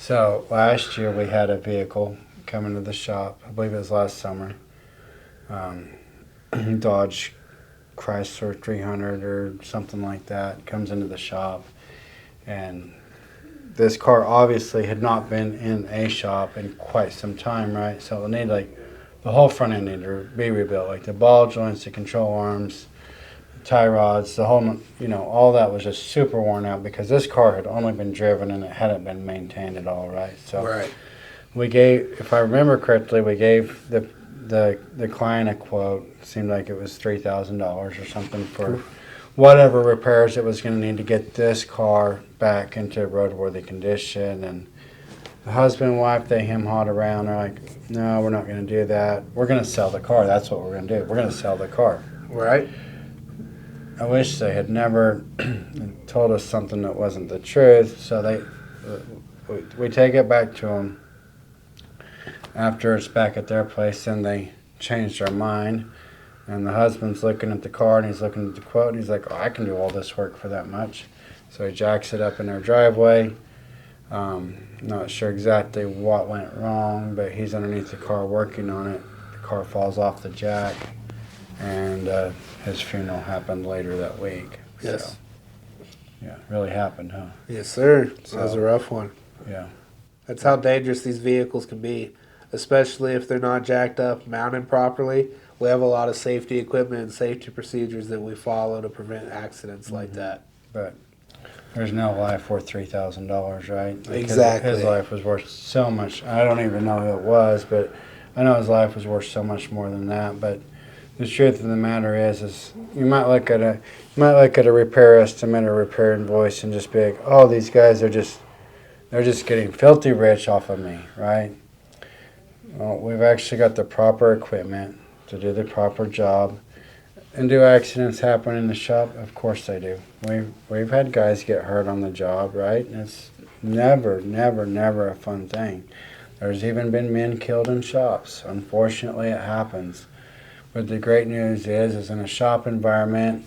So last year we had a vehicle come into the shop. I believe it was last summer. Um, Dodge Chrysler 300 or something like that comes into the shop, and this car obviously had not been in a shop in quite some time, right? So it needed like the whole front end needed to be rebuilt, like the ball joints, the control arms, tie rods, the whole, all that was just super worn out because this car had only been driven and it hadn't been maintained at all, right? So Right. we gave, if I remember correctly, we gave the client a quote. It seemed like it was $3,000 or something for whatever repairs it was going to need to get this car back into roadworthy condition. And the husband and wife, they hem-hawed around. They're like, no, we're not going to do that. We're going to sell the car. That's what we're going to do. We're going to sell the car. Right. I wish they had never told us something that wasn't the truth. So we take it back to them. After it's back at their place, then they changed their mind. And the husband's looking at the car and he's looking at the quote. And he's like, oh, I can do all this work for that much. So he jacks it up in their driveway. Not sure exactly what went wrong, but he's underneath the car working on it. The car falls off the jack, and his funeral happened later that week. Yes. So, yeah, really happened, huh? Yes, sir. That was So- a rough one. Yeah. That's how dangerous these vehicles can be, especially if they're not jacked up, mounted properly. We have a lot of safety equipment and safety procedures that we follow to prevent accidents like that. But there's no life worth $3,000, right? Like Exactly. His life was worth so much. I don't even know who it was, but I know his life was worth so much more than that. But the truth of the matter is you might look at a repair estimate or repair invoice and just be like, oh, these guys are they're just getting filthy rich off of me, right? Well, we've actually got the proper equipment to do the proper job. And do accidents happen in the shop? Of course they do. We've had guys get hurt on the job, right? And it's never, never, never a fun thing. There's even been men killed in shops. Unfortunately, it happens. But the great news is in a shop environment,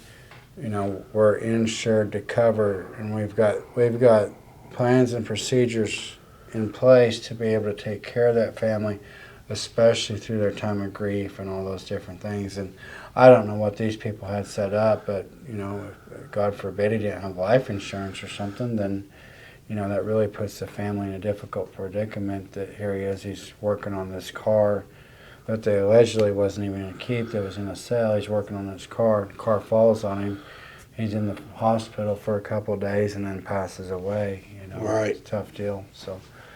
we're insured to cover, and we've got plans and procedures in place to be able to take care of that family, especially through their time of grief and all those different things. And I don't know what these people had set up, but if God forbid he didn't have life insurance or something, then that really puts the family in a difficult predicament. That here he is, he's working on this car that they allegedly wasn't even going to keep. That was in a sale. He's working on this car. The car falls on him. He's in the hospital for a couple of days and then passes away. Right. It's a tough deal. So.